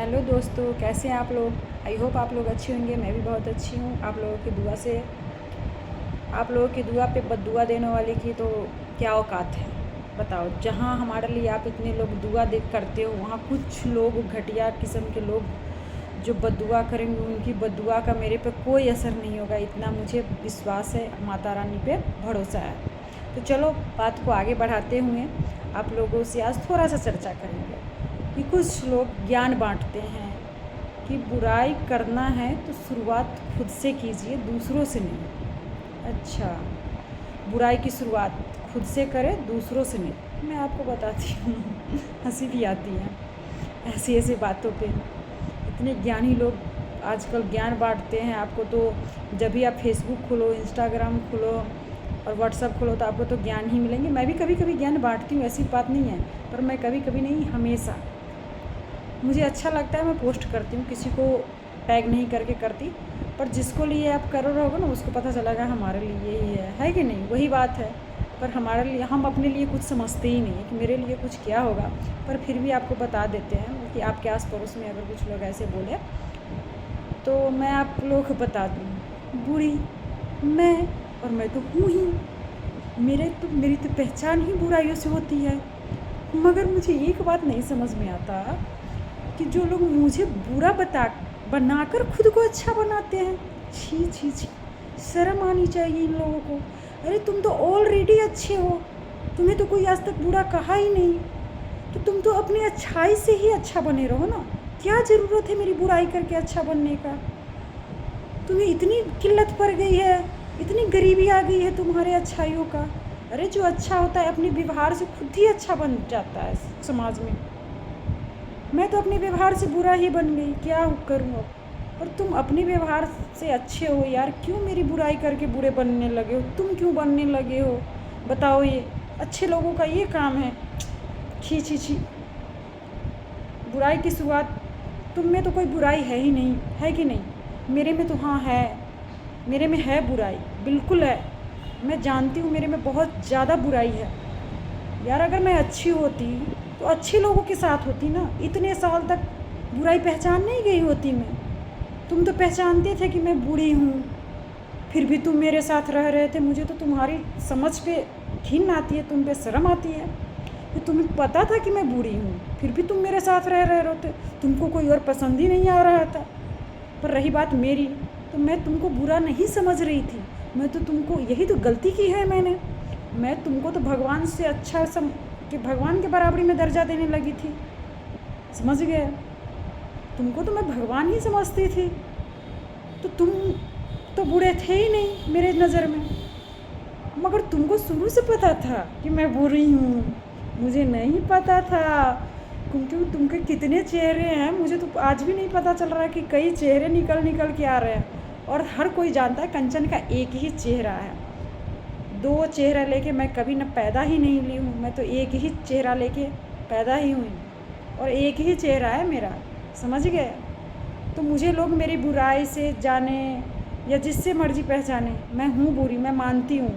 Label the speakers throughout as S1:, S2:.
S1: Hello दोस्तों, कैसे हैं आप लोग। आई होप आप लोग अच्छे होंगे। मैं भी बहुत अच्छी हूँ। आप लोगों की दुआ से, आप लोगों की दुआ पे बद्दुआ देने वाले की तो क्या औकात है बताओ। जहाँ हमारे लिए आप इतने लोग दुआ दे करते हो, वहाँ कुछ लोग घटिया किस्म के लोग जो बद्दुआ करेंगे, उनकी बद्दुआ का मेरे पे कोई असर नहीं होगा। इतना मुझे विश्वास है, माता रानी पे भरोसा है। तो चलो बात को आगे बढ़ाते हुए आप लोगों से आज थोड़ा सा चर्चा करेंगे कि कुछ लोग ज्ञान बांटते हैं कि बुराई करना है तो शुरुआत खुद से कीजिए, दूसरों से नहीं। अच्छा, बुराई की शुरुआत खुद से करें, दूसरों से नहीं। मैं आपको बताती हूँ हंसी भी आती है ऐसी ऐसी बातों पे। इतने ज्ञानी लोग आजकल ज्ञान बांटते हैं आपको। तो जब भी आप फेसबुक खोलो, इंस्टाग्राम खोलो और व्हाट्सअप खोलो तो आपको तो ज्ञान ही मिलेंगे। मैं भी कभी कभी ज्ञान बांटती हूँ, ऐसी बात नहीं है, पर मैं कभी कभी नहीं, हमेशा मुझे अच्छा लगता है मैं पोस्ट करती हूँ। किसी को टैग नहीं करके करती, पर जिसको लिए आप कर रहे होगे ना, उसको पता चलेगा हमारे लिए ही है कि नहीं। वही बात है। पर हमारे लिए, हम अपने लिए कुछ समझते ही नहीं है कि मेरे लिए कुछ क्या होगा। पर फिर भी आपको बता देते हैं कि आपके आस पड़ोस में अगर कुछ लोग ऐसे बोले तो मैं आप लोग को बता दूँ, बुरी मैं, और मैं तो हूँ ही। मेरी तो पहचान ही बुराइयों से होती है। मगर मुझे एक बात नहीं समझ में आता कि जो लोग मुझे बुरा बनाकर खुद को अच्छा बनाते हैं। छी छी छी, शर्म आनी चाहिए इन लोगों को। अरे तुम तो ऑलरेडी अच्छे हो, तुम्हें तो कोई आज तक बुरा कहा ही नहीं, तो तुम तो अपनी अच्छाई से ही अच्छा बने रहो ना। क्या ज़रूरत है मेरी बुराई करके अच्छा बनने का। तुम्हें इतनी किल्लत पड़ गई है, इतनी गरीबी आ गई है तुम्हारे अच्छाइयों का। अरे जो अच्छा होता है अपने व्यवहार से खुद ही अच्छा बन जाता है समाज में। मैं तो अपने व्यवहार से बुरा ही बन गई, क्या करूँ अब। और तुम अपने व्यवहार से अच्छे हो यार, क्यों मेरी बुराई करके बुरे बनने लगे हो। तुम क्यों बनने लगे हो बताओ। ये अच्छे लोगों का ये काम है। छी छी छी, बुराई की शुरुआत, तुम में तो कोई बुराई है ही नहीं, है कि नहीं। मेरे में तो हाँ है, मेरे में है बुराई, बिल्कुल है। मैं जानती हूँ मेरे में बहुत ज़्यादा बुराई है यार। अगर मैं अच्छी होती तो अच्छे लोगों के साथ होती ना। इतने साल तक बुराई पहचान नहीं गई होती मैं। तुम तो पहचानते थे कि मैं बुरी हूँ, फिर भी तुम मेरे साथ रह रहे थे। मुझे तो तुम्हारी समझ पे घिन आती है, तुम पे शर्म आती है कि तुम्हें पता था कि मैं बुरी हूँ, फिर भी तुम मेरे साथ रह रहे होते। तुमको कोई और पसंद ही नहीं आ रहा था। पर रही बात मेरी, तो मैं तुमको बुरा नहीं समझ रही थी। मैं तो तुमको, यही तो गलती की है मैंने। मैं तुमको तो भगवान से अच्छा कि भगवान के बराबरी में दर्जा देने लगी थी, समझ गए। तुमको तो मैं भगवान ही समझती थी, तो तुम तो बुरे थे ही नहीं मेरे नज़र में। मगर तुमको शुरू से पता था कि मैं बुरी हूँ, मुझे नहीं पता था। क्योंकि तुमके कितने चेहरे हैं मुझे तो आज भी नहीं पता चल रहा कि कई चेहरे निकल के आ रहे हैं। और हर कोई जानता है कंचन का एक ही चेहरा है। दो चेहरा लेके मैं कभी न पैदा ही नहीं ली हूँ। मैं तो एक ही चेहरा लेके पैदा ही हुई, और एक ही चेहरा है मेरा, समझ गए। तो मुझे लोग मेरी बुराई से जाने या जिससे मर्जी पहचाने, मैं हूँ बुरी, मैं मानती हूँ।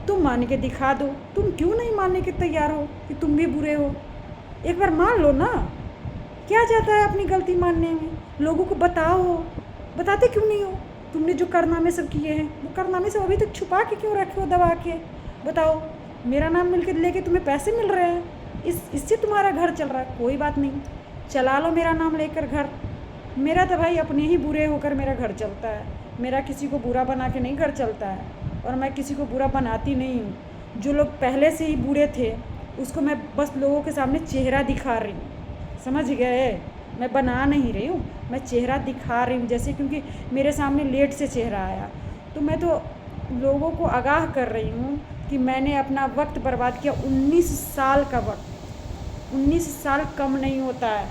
S1: तुम मान के दिखा दो। तुम क्यों नहीं मानने के तैयार हो कि तुम भी बुरे हो। एक बार मान लो ना, क्या जाता है अपनी गलती मानने में। लोगों को बताओ, बताते क्यों नहीं हो। तुमने जो कारनामे सब किए हैं, वो कारनामे सब अभी तक छुपा के क्यों रखे हो, दबा के। बताओ, मेरा नाम मिलकर लेके तुम्हें पैसे मिल रहे हैं, इससे तुम्हारा घर चल रहा है। कोई बात नहीं, चला लो मेरा नाम लेकर घर। मेरा तो भाई अपने ही बुरे होकर मेरा घर चलता है। मेरा किसी को बुरा बना के नहीं घर चलता है, और मैं किसी को बुरा बनाती नहीं हूँ। जो लोग पहले से ही बुरे थे उसको मैं बस लोगों के सामने चेहरा दिखा रही हूँ, समझ गए। मैं बना नहीं रही हूँ, मैं चेहरा दिखा रही हूँ। जैसे क्योंकि मेरे सामने लेट से चेहरा आया, तो मैं तो लोगों को आगाह कर रही हूँ कि मैंने अपना वक्त बर्बाद किया। 19 साल का वक्त, 19 साल कम नहीं होता है।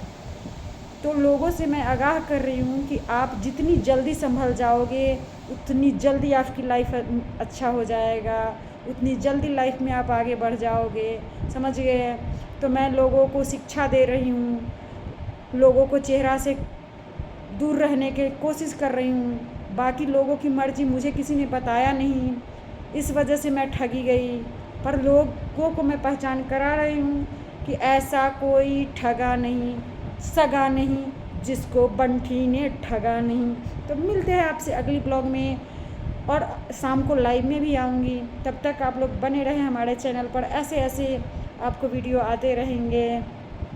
S1: तो लोगों से मैं आगाह कर रही हूँ कि आप जितनी जल्दी संभल जाओगे, उतनी जल्दी आपकी लाइफ अच्छा हो जाएगा, उतनी जल्दी लाइफ में आप आगे बढ़ जाओगे, समझ गए। तो मैं लोगों को शिक्षा दे रही हूँ, लोगों को चेहरा से दूर रहने की कोशिश कर रही हूँ। बाकी लोगों की मर्ज़ी मुझे किसी ने बताया नहीं, इस वजह से मैं ठगी गई। पर लोगों को मैं पहचान करा रही हूँ कि ऐसा कोई ठगा नहीं, सगा नहीं, जिसको बंठी ने ठगा नहीं। तो मिलते हैं आपसे अगली ब्लॉग में, और शाम को लाइव में भी आऊँगी। तब तक आप लोग बने रहें हमारे चैनल पर, ऐसे ऐसे आपको वीडियो आते रहेंगे।